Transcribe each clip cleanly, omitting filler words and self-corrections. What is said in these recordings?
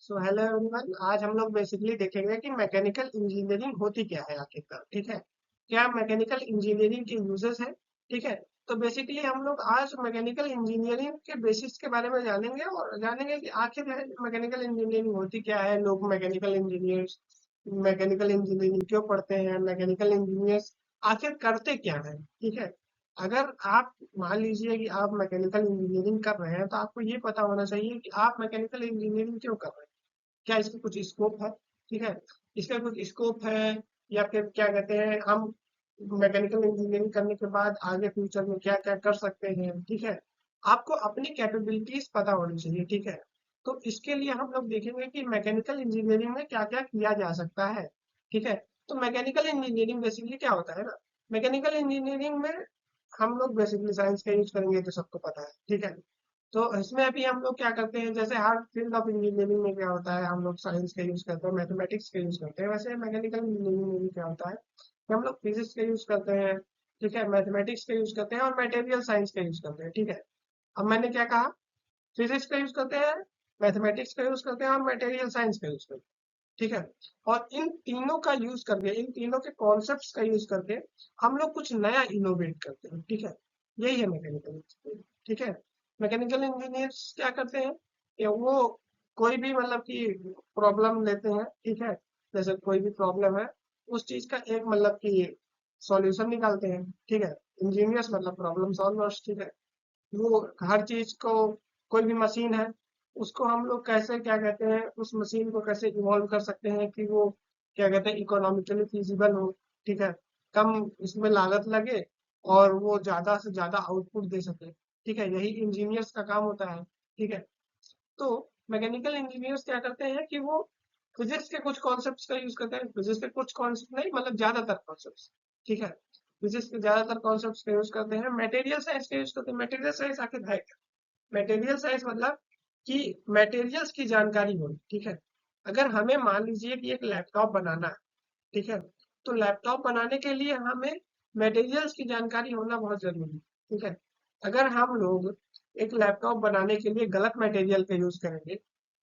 So hello everyone, आज हम लोग बेसिकली देखेंगे कि मैकेनिकल इंजीनियरिंग होती क्या है आखिरकार। ठीक है, क्या मैकेनिकल इंजीनियरिंग के यूजेस है। ठीक है, तो बेसिकली हम लोग आज मैकेनिकल इंजीनियरिंग के बेसिक्स के बारे में जानेंगे और जानेंगे कि आखिर मैकेनिकल इंजीनियरिंग होती क्या है, लोग मैकेनिकल इंजीनियरिंग क्यों पढ़ते हैं, मैकेनिकल इंजीनियर्स आखिर करते क्या है। ठीक है, अगर आप मान लीजिए कि आप मैकेनिकल इंजीनियरिंग कर रहे हैं तो आपको ये पता होना चाहिए कि आप मैकेनिकल इंजीनियरिंग क्यों कर रहे हैं, क्या इसकी कुछ स्कोप है। ठीक है, इसका कुछ स्कोप है या फिर क्या कहते हैं, हम मैकेनिकल इंजीनियरिंग करने के बाद आगे फ्यूचर में क्या क्या कर सकते हैं। ठीक है, आपको अपनी कैपेबिलिटीज पता होनी चाहिए। ठीक है, तो इसके लिए हम लोग देखेंगे कि मैकेनिकल इंजीनियरिंग में क्या क्या किया जा सकता है। ठीक है, तो मैकेनिकल इंजीनियरिंग बेसिकली क्या होता है ना, मैकेनिकल इंजीनियरिंग में हम लोग बेसिकली साइंस का यूज करेंगे तो सबको पता है। ठीक है, तो इसमें अभी हम लोग क्या करते हैं, जैसे हर फील्ड ऑफ इंजीनियरिंग में क्या होता है, हम लोग साइंस का यूज करते हैं, मैथमेटिक्स का यूज करते हैं, वैसे मैकेनिकल इंजीनियरिंग में भी क्या होता है कि हम लोग फिजिक्स का यूज करते हैं। ठीक है, मैथमेटिक्स का यूज करते हैं और मटेरियल साइंस का यूज करते हैं। ठीक है, अब मैंने क्या कहा, फिजिक्स का यूज करते हैं, मैथमेटिक्स का यूज करते हैं और मटेरियल साइंस का यूज करते हैं। ठीक है, और इन तीनों का यूज करके, इन तीनों के कॉन्सेप्ट्स का यूज करके हम लोग कुछ नया इनोवेट करते हैं। ठीक है, यही है मैकेनिकल इंजीनियरिंग। ठीक है, मैकेनिकल इंजीनियर्स क्या करते हैं कि वो कोई भी मतलब कि प्रॉब्लम लेते हैं। ठीक है, जैसे कोई भी प्रॉब्लम है, उस चीज का एक मतलब कि सॉल्यूशन निकालते हैं। ठीक है, इंजीनियर्स मतलब प्रॉब्लम सॉल्वर्स। ठीक है, वो हर चीज को, कोई भी मशीन है उसको हम लोग कैसे क्या कहते हैं, उस मशीन को कैसे इवॉल्व कर सकते हैं कि वो क्या कहते हैं इकोनॉमिकली फिजिबल हो। ठीक है, कम इसमें लागत लगे और वो ज्यादा से ज्यादा आउटपुट दे सके। ठीक है, यही इंजीनियर्स का काम होता है। ठीक है, तो मैकेनिकल इंजीनियर्स क्या करते हैं कि वो फिजिक्स के कुछ कॉन्सेप्ट्स का यूज करते हैं, फिजिक्स के कुछ कॉन्सेप्ट नहीं मतलब ज्यादातर कॉन्सेप्ट्स। ठीक है, फिजिक्स के ज्यादातर कॉन्सेप्ट्स का यूज करते हैं, मटेरियल साइंस का यूज करते हैं। मटेरियल साइंस आखिर है क्या, मटेरियल साइंस मतलब कि मटेरियल्स की जानकारी हो। ठीक है, अगर हमें मान लीजिए कि एक लैपटॉप बनाना है। ठीक है, तो लैपटॉप बनाने के लिए हमें मटेरियल्स की जानकारी होना बहुत जरूरी है। ठीक है, अगर हम लोग एक लैपटॉप बनाने के लिए गलत मटेरियल का यूज करेंगे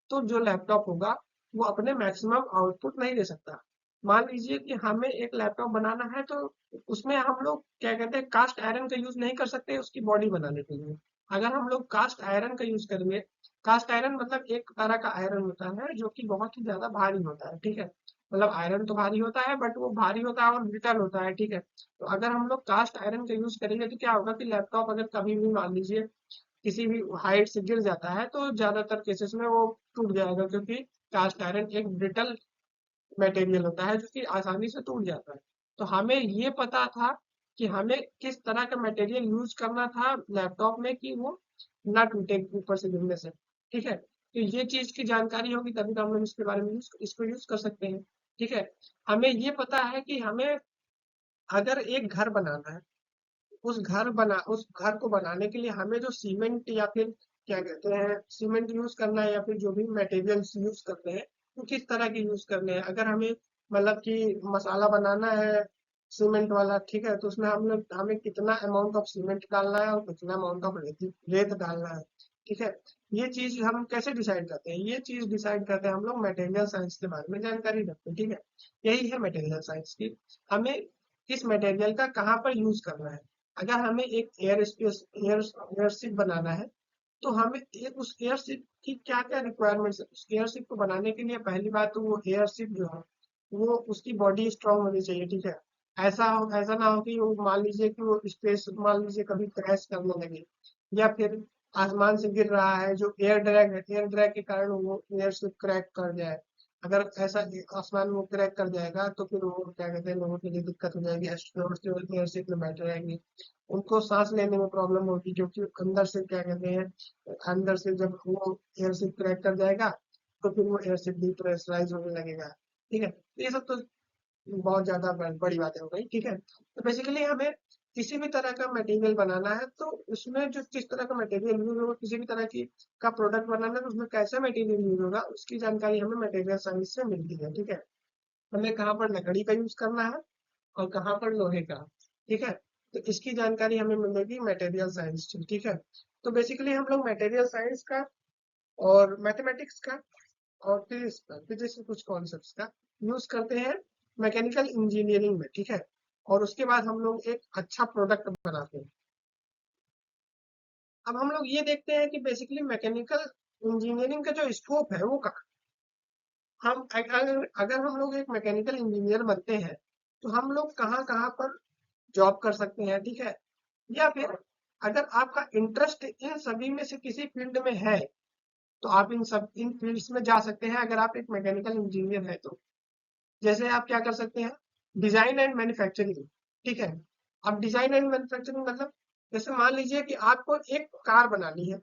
तो जो लैपटॉप होगा वो अपने मैक्सिमम आउटपुट नहीं दे सकता। मान लीजिए कि हमें एक लैपटॉप बनाना है तो उसमें हम लोग क्या कहते हैं, कास्ट आयरन का यूज नहीं कर सकते उसकी बॉडी बनाने के लिए। अगर हम लोग कास्ट आयरन का यूज करेंगे, कास्ट आयरन मतलब एक तरह का आयरन होता है जो कि बहुत ही ज्यादा भारी होता है। ठीक है, मतलब आयरन तो भारी होता है बट वो भारी होता है और ब्रिटल होता है। ठीक है, तो अगर हम लोग कास्ट आयरन का यूज करेंगे तो क्या होगा कि लैपटॉप अगर कभी भी मान लीजिए किसी भी हाइट से गिर जाता है तो ज्यादातर केसेस में वो टूट जाएगा, क्योंकि कास्ट आयरन एक ब्रिटल मटेरियल होता है जो कि आसानी से टूट जाता है। तो हमें ये पता था कि हमें किस तरह का मटेरियल यूज करना था लैपटॉप में कि वो ना टूटे ऊपर से गिरने से। ठीक है, तो ये चीज की जानकारी होगी तभी तो हम लोग इसके बारे में इसको यूज कर सकते हैं। ठीक है, हमें ये पता है कि हमें अगर एक घर बनाना है, उस घर को बनाने के लिए हमें जो सीमेंट या फिर क्या कहते हैं सीमेंट यूज करना है या फिर जो भी मटेरियल्स यूज करते हैं वो किस तरह के यूज करने हैं। अगर हमें मतलब कि मसाला बनाना है सीमेंट वाला, ठीक है, तो उसमें हमें कितना अमाउंट ऑफ सीमेंट डालना है और कितना अमाउंट ऑफ रेत डालना है। ठीक है, ये चीज हम कैसे डिसाइड करते हैं, ये चीज डिसाइड करते हैं हम लोग मटेरियल साइंस के बारे में जानकारी रखते हैं। ठीक है, यही है मटेरियल साइंस की, हमें किस मटेरियल का कहाँ पर यूज करना है। अगर हमें एक एयरशिप बनाना है तो हमें उस एयरशिप की क्या क्या रिक्वायरमेंट्स है। उस एयरशिप को बनाने के लिए पहली बात तो वो एयरशिप जो है वो उसकी बॉडी स्ट्रांग होनी चाहिए। ठीक है, ऐसा ना हो कि वो मान लीजिए कि वो स्पेस मान लीजिए कभी क्रैश करने लगे या फिर आसमान से गिर रहा है, जो एयर ड्रैग के कारण वो एयरशिप क्रैक कर जाए। अगर ऐसा आसमान में क्रैक कर जाएगा तो फिर वो क्या कहते हैं लोगों के लिए दिक्कत हो जाएगी, एस्ट्रोनॉट्स जो एयरशिप में बैठे रहेंगे उनको सांस लेने में प्रॉब्लम होगी, क्योंकि अंदर से क्या कहते हैं, अंदर से जब वो एयरशिप क्रैक कर जाएगा तो फिर वो एयरशिप डिप्रेशराइज होने लगेगा। ठीक है, तो ये सब तो बहुत ज्यादा बड़ी बातें हो गई। ठीक है, तो बेसिकली हमें किसी भी तरह का मटेरियल बनाना है तो उसमें जो किस तरह का मटेरियल यूज होगा, किसी भी तरह की का प्रोडक्ट बनाना है तो उसमें कैसा मटेरियल यूज होगा उसकी जानकारी हमें मटेरियल साइंस से मिलती है। ठीक है, हमें कहाँ पर लकड़ी का यूज करना है और कहाँ पर लोहे का। ठीक है, तो इसकी जानकारी हमें मिलेगी मटेरियल साइंस से। ठीक है, तो बेसिकली हम लोग मटेरियल साइंस का और मैथमेटिक्स का और फिजिक्स के कुछ कॉन्सेप्ट्स का यूज करते हैं मैकेनिकल इंजीनियरिंग में, ठीक है। और उसके बाद हम लोग एक अच्छा प्रोडक्ट बनाते हैं। अब हम लोग ये देखते हैं कि बेसिकली मैकेनिकल इंजीनियरिंग का जो स्कोप है वो कहाँ, हम अगर हम लोग एक मैकेनिकल इंजीनियर बनते हैं तो हम लोग कहाँ कहाँ पर जॉब कर सकते हैं, ठीक है। या फिर अगर आपका इंटरेस्ट इन सभी में से किसी फील्ड में है तो आप इन फील्ड्स में जा सकते हैं अगर आप एक मैकेनिकल इंजीनियर है तो। जैसे आप क्या कर सकते हैं, डिजाइन एंड मैन्युफैक्चरिंग, ठीक है। अब डिजाइन एंड मैन्युफैक्चरिंग मतलब जैसे मान लीजिए कि आपको एक कार बनानी है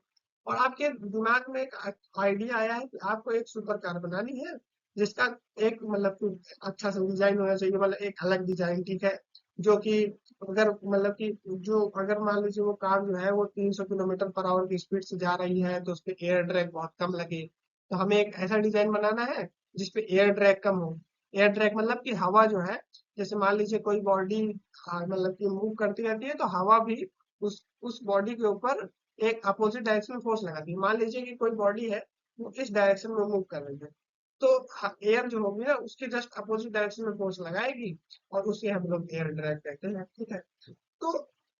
और आपके दिमाग में एक आइडिया आया है कि आपको एक सुपर कार बनानी है जिसका एक मतलब कि अच्छा सा डिजाइन होना चाहिए, मतलब एक अलग डिजाइन, ठीक है। जो कि अगर मतलब कि जो अगर मान लीजिए वो कार जो है वो 300 किलोमीटर पर आवर की स्पीड से जा रही है तो उसपे एयर ड्रैग बहुत कम लगे, तो हमें एक ऐसा डिजाइन बनाना है जिसपे एयर ड्रैग कम हो। एयर ड्रैग मतलब कि हवा जो है, जैसे मान लीजिए कोई बॉडी मतलब कि मूव करती रहती है तो हवा भी उस बॉडी के ऊपर एक अपोजिट डायरेक्शन में फोर्स लगाती है। मान लीजिए कि कोई बॉडी है वो इस डायरेक्शन में मूव कर रही है तो एयर जो होगी ना उसके जस्ट अपोजिट डायरेक्शन में फोर्स लगाएगी और उसे हम लोग एयर ड्रैग कहते हैं, ठीक है। तो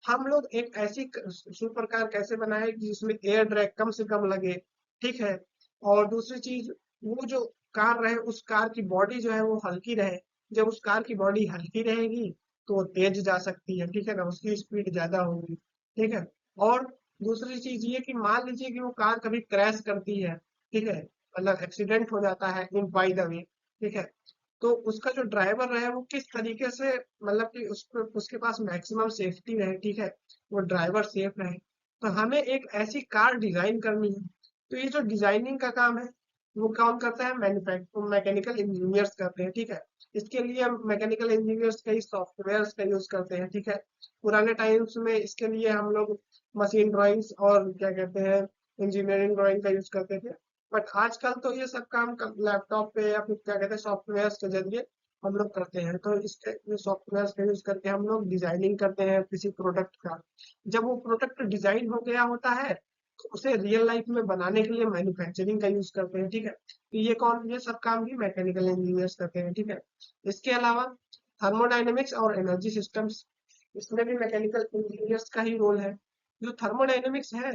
हम लोग एक ऐसी सुपर कार कैसे बनाए कि जिसमें एयर ड्रैग कम से कम लगे, ठीक है। और दूसरी चीज, वो जो कार रहे उस कार की बॉडी जो है वो हल्की रहे। जब उस कार की बॉडी हल्की रहेगी तो वो तेज जा सकती है, ठीक है ना, उसकी स्पीड ज्यादा होगी, ठीक है। और दूसरी चीज ये कि मान लीजिए कि वो कार कभी क्रैश करती है, ठीक है, मतलब एक्सीडेंट हो जाता है इन बाई द वे, ठीक है। तो उसका जो ड्राइवर रहे वो किस तरीके से मतलब कि उसके पास मैक्सिमम सेफ्टी रहे, ठीक है, वो ड्राइवर सेफ रहे। तो हमें एक ऐसी कार डिजाइन करनी है। तो ये जो डिजाइनिंग का काम है वो कौन करता है, मैकेनिकल इंजीनियर्स करते हैं, ठीक है। इसके लिए हम मैकेनिकल इंजीनियर्स कई सॉफ्टवेयर्स का यूज करते हैं, ठीक है। पुराने टाइम्स में इसके लिए हम लोग मशीन ड्राइंग्स और क्या कहते हैं इंजीनियरिंग ड्राइंग का यूज करते थे। बट आजकल तो ये सब काम लैपटॉप पे या फिर क्या कहते हैं सॉफ्टवेयर के जरिए हम लोग करते हैं। तो इसके ये सॉफ्टवेयर का यूज करके हम लोग डिजाइनिंग करते हैं किसी प्रोडक्ट का। जब वो प्रोडक्ट डिजाइन हो गया होता है तो उसे रियल लाइफ में बनाने के लिए मैन्युफैक्चरिंग का यूज करते हैं, ठीक है। तो ये सब काम भी मैकेनिकल इंजीनियर्स करते हैं, ठीक है। इसके अलावा थर्मोडाइनमिक्स और एनर्जी सिस्टम्स, इसमें भी मैकेनिकल इंजीनियर्स का ही रोल है। जो थर्मोडाइनमिक्स है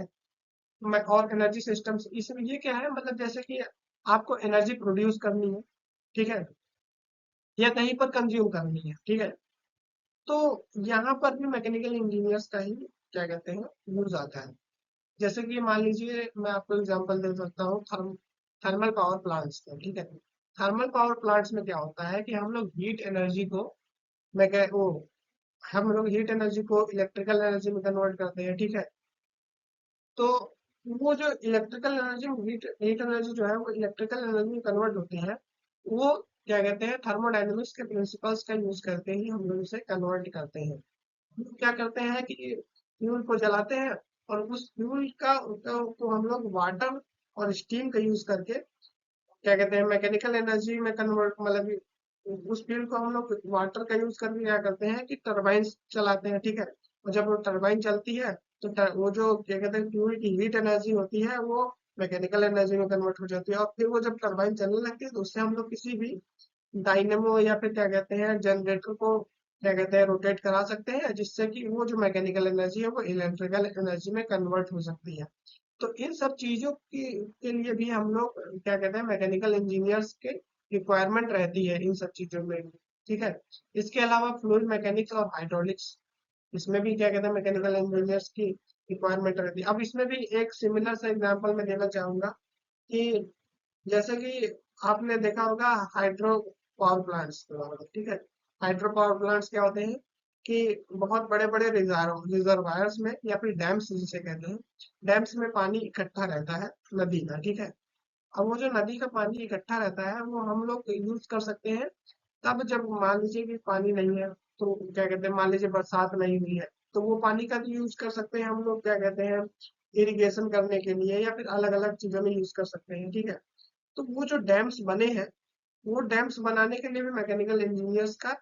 और एनर्जी सिस्टम्स, इसमें ये क्या है, मतलब जैसे कि आपको एनर्जी प्रोड्यूस करनी है, ठीक है, या कहीं पर कंज्यूम करनी है, ठीक है। तो यहाँ पर भी मैकेनिकल इंजीनियर्स का ही क्या कहते हैं यूज आता है। जैसे कि मान लीजिए मैं आपको एग्जांपल दे सकता हूँ थर्मल पावर प्लांट्स का, ठीक है। थर्मल पावर प्लांट्स में क्या होता है कि मैं वो हम लोग हीट एनर्जी को इलेक्ट्रिकल एनर्जी में कन्वर्ट करते हैं, ठीक है। तो वो जो electrical energy heat heat energy जो है वो इलेक्ट्रिकल एनर्जी में कन्वर्ट होती है, वो क्या कहते हैं थर्मोडायनेमिक्स के प्रिंसिपल्स का यूज करके ही हम लोग उसे कन्वर्ट करते हैं। हम लोग क्या करते हैं कि फ्यूल को जलाते हैं और उस फ्यूल को हम लोग वाटर और स्टीम का यूज करके क्या कहते हैं मैकेनिकल एनर्जी में कन्वर्ट, मतलब कि उस फ्यूल को हम लोग वाटर का यूज करके क्या करते हैं कि टरबाइन चलाते हैं, ठीक है। और जब वो टरबाइन चलती है तो वो जो क्या कहते हैं फ्यूल की हीट एनर्जी होती है वो मैकेनिकल एनर्जी में कन्वर्ट हो जाती है और फिर वो जब टरबाइन चलने लगती है तो उससे हम लोग किसी भी डायनेमो या फिर क्या कहते हैं जनरेटर को क्या कहते हैं रोटेट करा सकते हैं जिससे कि वो जो मैकेनिकल एनर्जी है वो इलेक्ट्रिकल एनर्जी में कन्वर्ट हो सकती है। तो इन सब चीजों के लिए भी हम लोग क्या कहते हैं मैकेनिकल इंजीनियर्स के रिक्वायरमेंट रहती है इन सब चीजों में, ठीक है। इसके अलावा फ्लूइड मैकेनिक्स और हाइड्रोलिक्स, इसमें भी क्या कहते हैं मैकेनिकल इंजीनियर्स की रिक्वायरमेंट रहती है। अब इसमें भी एक सिमिलर सा एग्जांपल मैं देना चाहूंगा कि जैसे कि आपने देखा होगा हाइड्रो पावर प्लांट्स के बारे में, ठीक है। हाइड्रो पावर प्लांट्स क्या होते हैं कि बहुत बड़े बड़े रिजर्वायर्स में या फिर डैम्स जिसे कहते हैं, डैम्स में पानी इकट्ठा रहता है नदी का, ठीक है। अब वो जो नदी का पानी इकट्ठा रहता है वो हम लोग यूज कर सकते हैं तब जब मान लीजिए कि पानी नहीं है, तो क्या कहते हैं मान लीजिए बरसात नहीं हुई है तो वो पानी का भी यूज कर सकते हैं हम लोग क्या कहते हैं इरिगेशन करने के लिए या फिर अलग अलग चीजों में यूज कर सकते हैं, ठीक है। तो वो जो डैम्स बने हैं वो डैम्स बनाने के लिए भी मैकेनिकल इंजीनियर्स का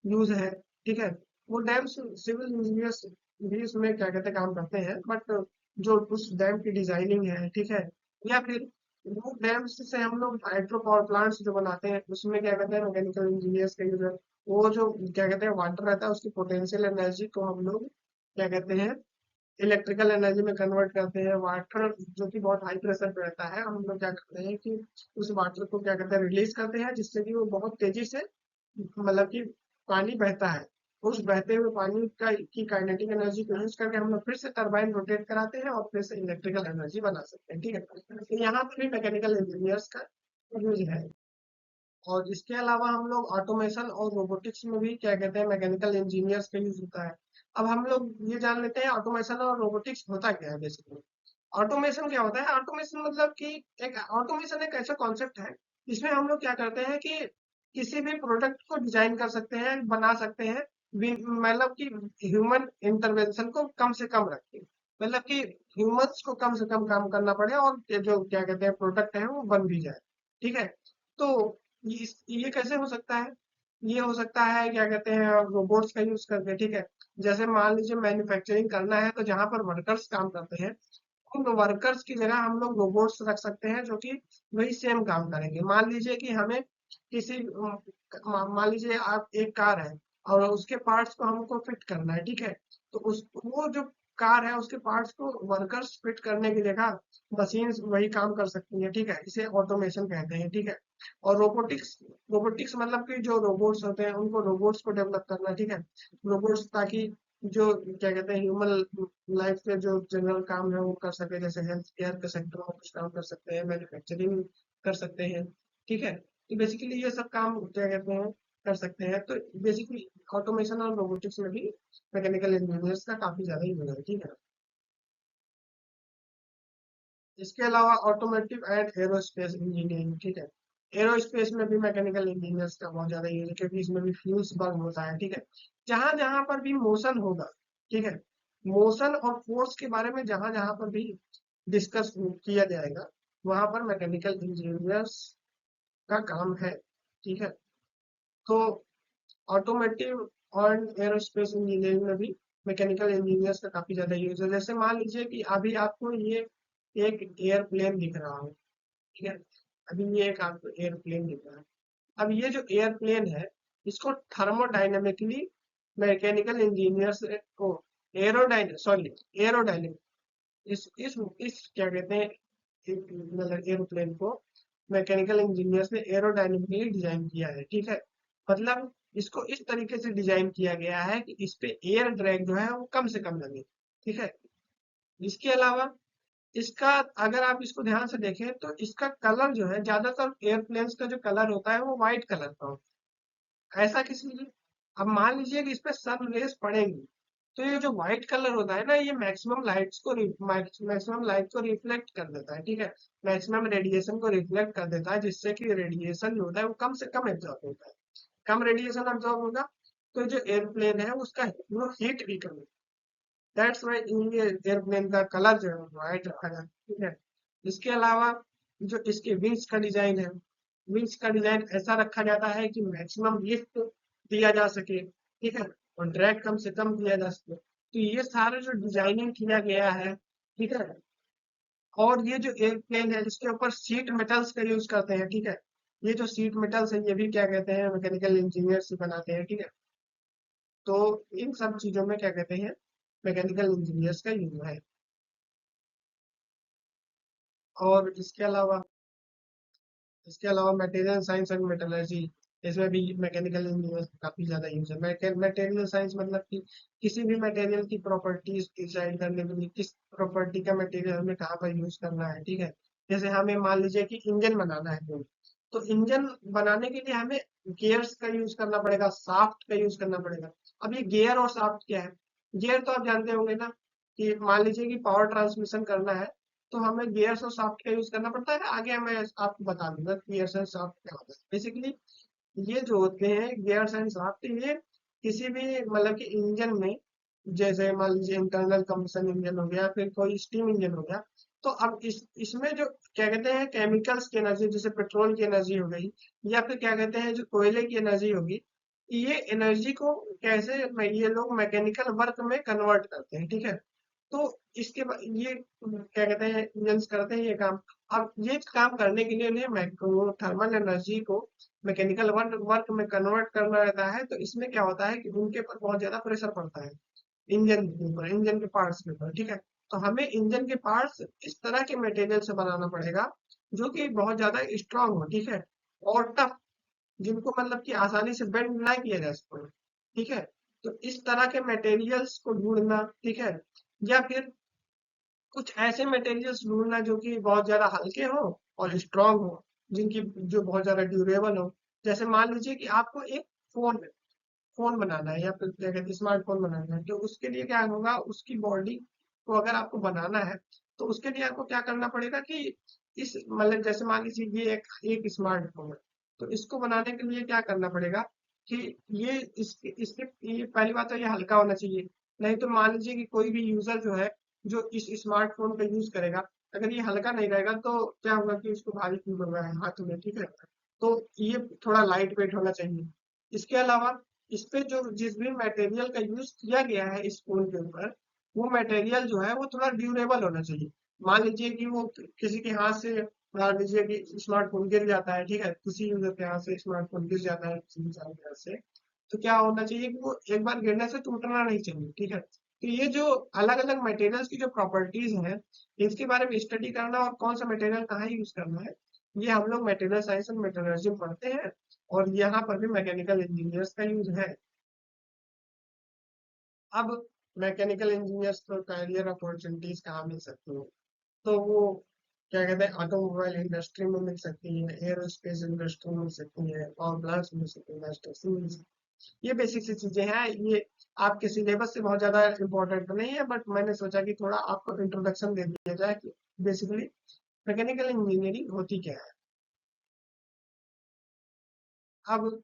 यूज है, ठीक है। वो डैम्स सिविल इंजीनियर्स भी इसमें क्या कहते हैं काम करते हैं, बट जो उस डैम की डिजाइनिंग है, ठीक है, या फिर वो डैम्स से हम लोग हाइड्रो पावर प्लांट्स जो बनाते हैं उसमें क्या कहते हैं मैकेनिकल इंजीनियर्स का यूज है। वो जो क्या कहते हैं वाटर रहता है उसकी पोटेंशियल एनर्जी को हम लोग क्या कहते हैं इलेक्ट्रिकल एनर्जी में कन्वर्ट करते हैं। वाटर जो कि बहुत हाई प्रेशर पे रहता है, हम लोग क्या करते हैं कि उस वाटर को क्या कहते हैं रिलीज करते हैं, जिससे कि वो बहुत तेजी से मतलब कि पानी बहता है। उस बहते हुए पानी का की काइनेटिक एनर्जी को यूज करके हम लोग फिर से टरबाइन रोटेट कराते हैं और फिर से इलेक्ट्रिकल एनर्जी बना सकते हैं। ठीक है, तो यहाँ पर भी मैकेनिकल इंजीनियर्स का यूज है। और इसके अलावा हम लोग ऑटोमेशन और रोबोटिक्स में भी क्या कहते हैं मैकेनिकल इंजीनियर्स का यूज होता है। अब हम लोग ये जान लेते हैं ऑटोमेशन और रोबोटिक्स होता क्या है बेसिकली। ऑटोमेशन क्या होता है? ऑटोमेशन मतलब कि एक ऑटोमेशन एक ऐसा कॉन्सेप्ट है जिसमें हम लोग क्या करते हैं कि किसी भी प्रोडक्ट को डिजाइन कर सकते हैं, बना सकते हैं, मतलब कि ह्यूमन इंटरवेंशन को कम से कम रख के, मतलब कि ह्यूमंस को कम से कम काम करना पड़े और ये जो क्या कहते हैं प्रोडक्ट है वो बन भी जाए। ठीक है, तो ये कैसे हो सकता है? ये हो सकता है क्या कहते हैं रोबोट्स का यूज करके। ठीक है, जैसे मान लीजिए मैन्युफैक्चरिंग करना है तो जहां पर वर्कर्स काम करते हैं उन वर्कर्स की जगह हम लोग रोबोट्स रख सकते हैं जो कि वही सेम काम करेंगे। मान लीजिए कि हमें किसी मान लीजिए आप एक कार है और उसके पार्ट्स को हमको फिट करना है। ठीक है, तो उस वो जो कार है उसके पार्ट्स को वर्कर्स फिट करने की जगह मशीन्स वही काम कर सकती है। ठीक है, इसे ऑटोमेशन कहते हैं। ठीक है, और रोबोटिक्स रोबोटिक्स मतलब कि जो रोबोट्स होते हैं उनको रोबोट्स को डेवलप करना। ठीक है, रोबोट्स ताकि जो क्या कहते हैं ह्यूमन लाइफ के जो जनरल काम है वो कर सके, जैसे हेल्थ केयर के सेक्टर में कुछ काम कर सकते हैं, मैन्युफैक्चरिंग कर सकते हैं। ठीक है, तो बेसिकली ये सब काम क्या कहते हैं कर सकते हैं। तो बेसिकली ऑटोमेशन और रोबोटिक्स में भी मैकेनिकल इंजीनियर्स का काफी ज्यादा यूज है। ठीक है, इसके अलावा ऑटोमोटिव एंड एरोस्पेस इंजीनियरिंग। ठीक है, एरोस्पेस में भी मैकेनिकल इंजीनियर्स का बहुत ज्यादा यूज है क्योंकि इसमें भी फ्यूल्स बर्न होता है। ठीक है, जहां जहां पर भी मोशन होगा, ठीक है, मोशन और फोर्स के बारे में जहां जहां पर भी डिस्कस किया जाएगा वहां पर मैकेनिकल इंजीनियर्स का काम है। ठीक है, तो ऑटोमोटिव और एरोस्पेस इंजीनियरिंग में भी मैकेनिकल इंजीनियर्स का काफी ज्यादा यूज है। जैसे मान लीजिए कि अभी आपको ये एक एयरप्लेन दिख रहा हो। ठीक है, अभी ये एक आपको एयरप्लेन दिख रहा है। अब ये जो एयरप्लेन है इसको थर्मोडाइनमिकली मैकेनिकल इंजीनियर्स को एरोडाइन सॉरी एरोडाइनमिक इस क्या कहते हैं मतलब एरोप्लेन को मैकेनिकल इंजीनियर्स ने एरोडायनेमिकली डिजाइन किया है। ठीक है, मतलब इसको इस तरीके से डिजाइन किया गया है कि इस पे एयर ड्रैग जो है वो कम से कम लगे। ठीक है, इसके अलावा इसका अगर आप इसको ध्यान से देखें तो इसका कलर जो है ज्यादातर एयरप्लेन्स का जो कलर होता है वो व्हाइट कलर का होता है। ऐसा किस लिए? अब मान लीजिए कि इस पे सन रेज पड़ेंगी तो ये जो व्हाइट कलर होता है ना ये मैक्सिमम लाइट को रिफ्लेक्ट कर देता है। ठीक है, मैक्सिमम रेडिएशन को रिफ्लेक्ट कर देता है जिससे कि रेडिएशन जो होता है वो कम से कम एब्जॉर्ब होता है। कम रेडिएशन एब्जॉर्ब होगा तो जो एयरप्लेन है उसका वो हीट भी कम। दैट्स वाई ये एयरप्लेन का कलर जो है व्हाइट रखा जाता है। ठीक है, इसके अलावा जो इसके विंग्स का डिजाइन है, विंग्स का डिजाइन ऐसा रखा जाता है कि मैक्सिमम लिफ्ट दिया जा सके। ठीक है, और ड्रैग कम से कम दिया जा सके। तो ये सारे जो डिजाइनिंग किया गया है। ठीक है, और ये जो एयरप्लेन है इसके ऊपर सीट मेटल्स का यूज करते हैं। ठीक है, ये जो सीट मेटल्स है ये भी क्या कहते हैं मैकेनिकल इंजीनियर्स बनाते हैं। ठीक है, तो इन सब चीजों में क्या कहते हैं मैकेनिकल इंजीनियर्स का यूज है। और इसके अलावा मटेरियल साइंस एंड मेटलर्जी, इसमें भी मैकेनिकल इंजीनियर्स का काफी ज्यादा यूज है। मटेरियल साइंस मतलब कि किसी भी मटेरियल की प्रॉपर्टीज डिसाइड करने के लिए किस प्रॉपर्टी का मटेरियल हमें कहाँ पर यूज करना है। ठीक है, जैसे हमें मान लीजिए कि इंजन बनाना है कोई, तो इंजन बनाने के लिए हमें गियर्स का यूज करना पड़ेगा, साफ्ट का यूज करना पड़ेगा। अब ये गियर और साफ्ट क्या है? गियर तो आप जानते होंगे ना कि मान लीजिए कि पावर ट्रांसमिशन करना है तो हमें गियर्स और शाफ्ट का यूज करना पड़ता है। आगे मैं आपको बता दूंगा गियर्स एंड शाफ्ट क्या होता है। बेसिकली ये जो होते हैं गियर्स एंड शाफ्ट ये किसी भी मतलब कि इंजन में, जैसे मान लीजिए इंटरनल कंबशन इंजन हो गया फिर कोई स्टीम इंजन हो गया, तो अब इसमें जो क्या कहते हैं केमिकल्स की एनर्जी जैसे पेट्रोल की एनर्जी हो गई या फिर क्या कहते हैं जो कोयले की एनर्जी होगी, ये एनर्जी को कैसे ये लोग मैकेनिकल वर्क में कन्वर्ट करते हैं। ठीक है, तो ये क्या कहते हैं, इंजन्स करते हैं ये काम। अब ये काम करने के लिए उन्हें थर्मल एनर्जी को मैकेनिकल वर्क में कन्वर्ट करना रहता है। तो इसमें क्या होता है कि उनके ऊपर बहुत ज्यादा प्रेशर पड़ता है, इंजन के ऊपर, इंजन के पार्ट्स के ऊपर, ठीक है। तो हमें इंजन के पार्ट्स इस तरह के मटेरियल से बनाना पड़ेगा जो कि बहुत ज्यादा स्ट्रांग हो, ठीक है, और टफ, जिनको मतलब कि आसानी से बेंड ना किया जा सके, ठीक है। तो इस तरह के मटेरियल्स को ढूंढना, ठीक है, या फिर कुछ ऐसे मटेरियल्स ढूंढना जो कि बहुत ज्यादा हल्के हो और स्ट्रांग हो, जिनकी जो बहुत ज्यादा ड्यूरेबल हो। जैसे मान लीजिए कि आपको एक फोन फोन बनाना है, या फिर क्या कहते हैं स्मार्टफोन बनाना है, तो उसके लिए क्या होगा, उसकी बॉडी को अगर आपको बनाना है, तो उसके लिए आपको क्या करना पड़ेगा कि इस मतलब जैसे मान लीजिए ये एक स्मार्टफोन है, तो इसको बनाने के लिए क्या करना पड़ेगा कि ये इसके ये पहली बात तो ये हल्का होना चाहिए। नहीं तो मान लीजिए कि कोई भी यूजर जो है, जो इस स्मार्टफोन का यूज करेगा, अगर ये हल्का नहीं रहेगा तो क्या होगा कि उसको भारी फील होगा हाथ में, ठीक है। तो ये थोड़ा लाइट वेट होना चाहिए। इसके अलावा इस पे जो जिस भी मटेरियल का यूज किया गया है इस फोन के ऊपर, वो मटेरियल जो है वो थोड़ा ड्यूरेबल होना चाहिए। मान लीजिए कि वो किसी के हाथ से, मान लीजिए कि स्मार्टफोन गिर जाता है, ठीक है, किसी यूजर के हाथ से स्मार्टफोन गिर जाता है किसी इंसान के हाथ से, तो क्या होना चाहिए कि वो एक बार गिरने से टूटना नहीं चाहिए, ठीक है। तो ये जो अलग अलग मटेरियल्स की जो प्रॉपर्टीज हैं, इसके बारे में स्टडी करना और कौन सा मटेरियल कहाँ यूज करना है, ये हम लोग मटेरियल साइंस एंड मेटलर्जी में पढ़ते हैं। और यहाँ पर भी मैकेनिकल इंजीनियर्स का यूज है। अब मैकेनिकल इंजीनियर्स को कैरियर अपॉर्चुनिटीज कहाँ मिल सकती है, तो वो क्या कहते हैं, ऑटोमोबाइल इंडस्ट्री में मिल सकती है, एरोस्पेस इंडस्ट्री में मिल सकती है, पावर प्लांट्स में मिल सकती है, इंडस्ट्री में मिल सकती है। ये बेसिक सी चीजें हैं। ये आपके सिलेबस से बहुत ज्यादा इंपॉर्टेंट तो नहीं है, बट मैंने सोचा कि थोड़ा आपको इंट्रोडक्शन दे दिया जाए कि बेसिकली मैकेनिकल इंजीनियरिंग होती क्या है। अब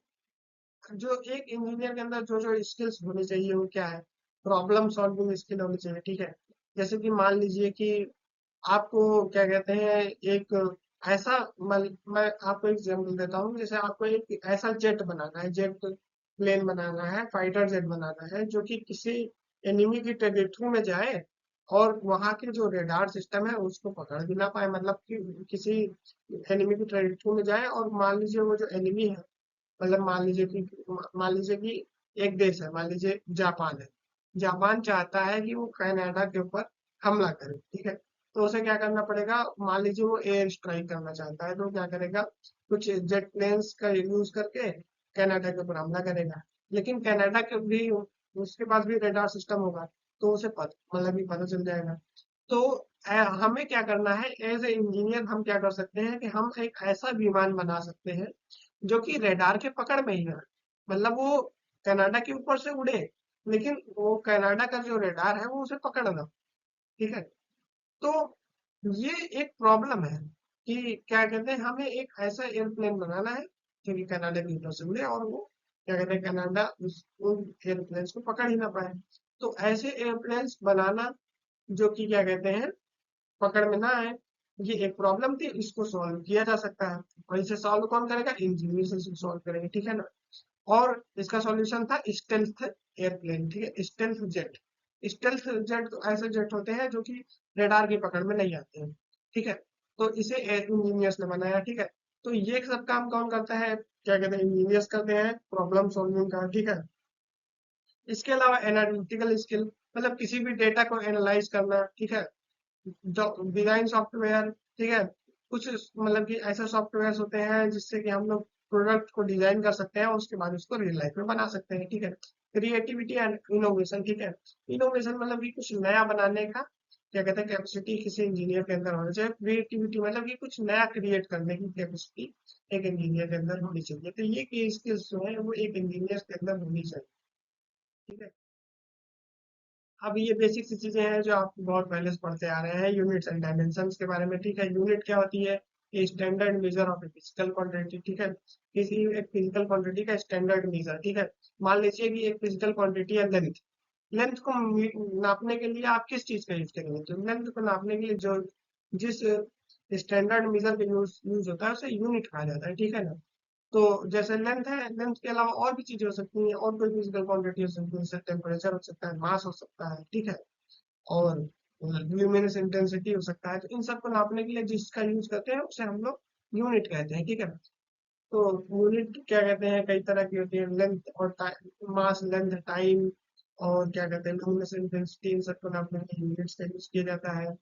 जो एक इंजीनियर के अंदर जो जो स्किल्स होनी चाहिए वो क्या है, प्रॉब्लम सॉल्विंग स्किल होनी चाहिए, ठीक है। जैसे कि मान लीजिए कि आपको क्या कहते हैं, एक ऐसा मैं आपको एग्जाम्पल देता हूँ। जैसे आपको एक ऐसा जेट बनाना है, जेट प्लेन बनाना है, फाइटर जेट बनाना है, जो कि किसी एनिमी की टेरिटरी में जाए और वहां के जो रेडार सिस्टम है उसको पकड़ भी ना पाए, मतलब कि किसी एनिमी की टेरिटरी में जाए और मान लीजिए वो जो एनिमी है, मतलब मान लीजिए कि एक देश है, मान लीजिए जापान है। जापान चाहता है कि वो कनाडा के ऊपर हमला करे, ठीक है। तो उसे क्या करना पड़ेगा, मान लीजिए वो एयर स्ट्राइक करना चाहता है, तो क्या करेगा, कुछ जेट प्लेन्स का यूज करके कनाडा के ऊपर हमला करेगा। लेकिन कनाडा के भी उसके पास भी रडार सिस्टम होगा, तो उसे मतलब कि पता चल जाएगा। तो हमें क्या करना है, एज ए इंजीनियर हम क्या कर सकते हैं कि हम एक ऐसा विमान बना सकते हैं जो कि रडार के पकड़ में ही है। मतलब वो कनाडा के ऊपर से उड़े, लेकिन वो कनाडा का जो रडार है वो उसे पकड़ ना, ठीक है। तो ये एक प्रॉब्लम है कि क्या कहते हैं, हमें एक ऐसा एयरप्लेन बनाना है जो कि कनाडा के ऊपर से उड़े और वो क्या कहते हैं, कनाडा उन एयरप्लेन्स को पकड़ ही ना पाए। तो ऐसे एयरप्लेन्स बनाना जो कि क्या कहते हैं, पकड़ में ना आए, ये एक प्रॉब्लम थी, इसको सॉल्व किया जा सकता है। और इसे सॉल्व कौन करेगा, इंजीनियर से सॉल्व करेंगे, ठीक है ना। और इसका सॉल्यूशन था स्टेल्थ एयरप्लेन, ठीक है, स्टेल्थ जेट। स्टेल्थ जेट तो ऐसे जेट होते हैं जो कि रडार की पकड़ में नहीं आते हैं, ठीक है। तो इसे इंजीनियर्स ने बनाया, ठीक है। तो ये सब काम कौन करता है, क्या कहते हैं, इंजीनियर्स करते हैं प्रॉब्लम सॉल्विंग का, ठीक है। इसके अलावा एनालिटिकल स्किल, मतलब किसी भी डेटा को एनालाइज करना, ठीक है। डिजाइन सॉफ्टवेयर, ठीक है। कुछ मतलब कि ऐसे सॉफ्टवेयर होते हैं जिससे कि हम लोग प्रोडक्ट को डिजाइन कर सकते हैं और उसके बाद उसको रियल लाइफ में बना सकते हैं, ठीक है। क्रिएटिविटी एंड इनोवेशन, ठीक है। इनोवेशन मतलब कि कुछ नया बनाने का क्या कहते हैं, कैपेसिटी किसी इंजीनियर के अंदर होनी चाहिए। क्रिएटिविटी मतलब कि कुछ नया क्रिएट करने की कैपेसिटी एक इंजीनियर के अंदर होनी चाहिए। तो ये की स्किल्स जो है वो एक इंजीनियर के अंदर होनी चाहिए, ठीक है। अब ये बेसिक सी चीजें हैं जो आप बहुत पहले से पढ़ते आ रहे हैं, यूनिट्स एंड डायमेंशंस के बारे में, ठीक है। यूनिट क्या होती है, ये standard measure of a physical quantity, ठीक है। किसी एक फिजिकल क्वांटिटी का स्टैंडर्ड मेजर, ठीक है। मान लीजिए कि एक फिजिकल क्वांटिटी है लेंथ। लेंथ को नापने के लिए आप किस चीज का यूज करेंगे, तो लेंथ को नापने के लिए जो जिस स्टैंडर्ड मेजर का यूज यूज होता है उसे यूनिट कहा जाता है, ठीक है ना। तो जैसे लेंथ है, लेंथ के अलावा और भी चीजें हो सकती हैं, और कोई फिजिकल क्वांटिटी हो सकती है, जैसे टेम्परेचर हो सकता है, मास हो सकता है, ठीक है। और ल्यूमिनस इंटेंसिटी हो सकता है। तो इन सबको नापने के लिए जिसका यूज करते हैं उसे हम लोग यूनिट कहते हैं, ठीक है। तो यूनिट क्या कहते हैं, कई तरह की होती है, लेंथ और मास, लेंथ, टाइम, और क्या कहते हैं लुमिनस इंटेंसिटी, इन सबको नापने के लिए यूनिट्स का यूज किया जाता है।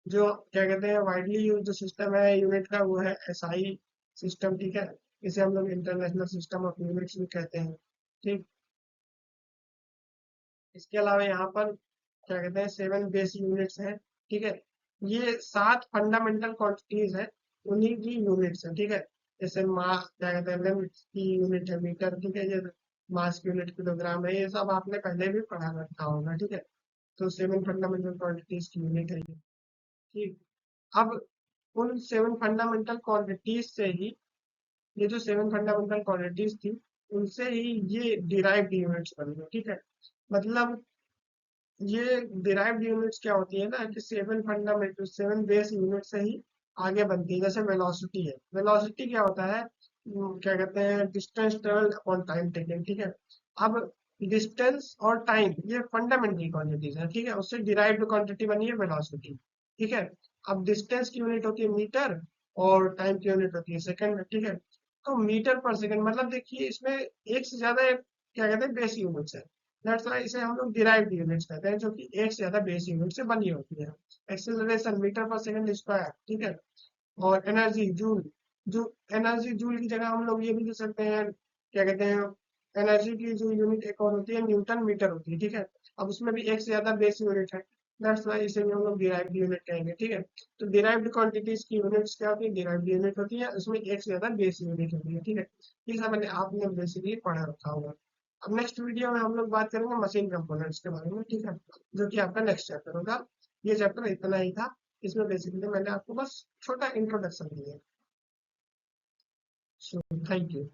जो क्या कहते हैं वाइडली यूज जो सिस्टम है यूनिट का वो है एसआई सिस्टम, ठीक है। इसे हम लोग इंटरनेशनल सिस्टम ऑफ यूनिट्स भी कहते हैं, ठीक। इसके अलावा यहाँ पर क्या कहते हैं 7 बेस यूनिट्स हैं, ठीक है। ये 7 फंडामेंटल क्वांटिटीज है, उन्हीं की यूनिट्स है, ठीक है। जैसे मास क्या कहते हैं लेंथ की यूनिट है मीटर, ठीक है। ये मास की यूनिट किलोग्राम है, ये सब आपने पहले भी पढ़ा रखा होगा, ठीक है। तो 7 फंडामेंटल क्वांटिटीज की यूनिट है ये, ठीक। अब उन 7 फंडामेंटल क्वांटिटीज से ही, ये जो 7 फंडामेंटल क्वांटिटीज थी उनसे ही ये डिराइव्ड यूनिट्स बनी है, ठीक है। मतलब ये डिराइव्ड यूनिट्स क्या होती है ना कि 7 बेस यूनिट से ही आगे बनती है। जैसे वेलोसिटी है, वेलोसिटी क्या होता है, क्या कहते हैं distance travel upon time taken, ठीक है। अब डिस्टेंस और टाइम ये फंडामेंटल क्वांटिटीज है, ठीक है, उससे डिराइव्ड क्वांटिटी बनी है वेलोसिटी, ठीक है। अब डिस्टेंस की यूनिट होती है मीटर, और टाइम की यूनिट होती है सेकंड, ठीक है। तो मीटर पर सेकंड मतलब देखिए इसमें एक से ज्यादा क्या कहते हैं बेस यूनिट्स है। दैट्स व्हाई इसे हम लोग डिराइव्ड यूनिट्स कहते हैं, जो कि एक से ज्यादा बेस यूनिट से बनी होती है। एक्सेलरेशन मीटर पर सेकंड स्क्वायर, ठीक है। और एनर्जी जूल, जो एनर्जी जूल की जगह हम लोग ये भी लिख सकते हैं, क्या कहते हैं एनर्जी की जो यूनिट एक और होती है न्यूटन मीटर होती है, ठीक है। अब उसमें भी एक से ज्यादा बेस यूनिट है, दैट्स व्हाई इसे भी हम लोग डिराइव्ड यूनिट कहेंगे, ठीक है। तो डिराइव्ड क्वांटिटीज की यूनिट्स क्या होती है, डिराइव्ड यूनिट होती है, उसमें एक से ज्यादा बेस यूनिट होती है, ठीक है। ये सब मैंने आपने बेसिकली पढ़ा रखा होगा। अब नेक्स्ट वीडियो में हम लोग बात करेंगे मशीन कंपोनेंट्स के बारे में, ठीक है, जो कि आपका नेक्स्ट चैप्टर होगा। ये चैप्टर इतना ही था, इसमें बेसिकली मैंने आपको बस छोटा इंट्रोडक्शन दिया। So thank you.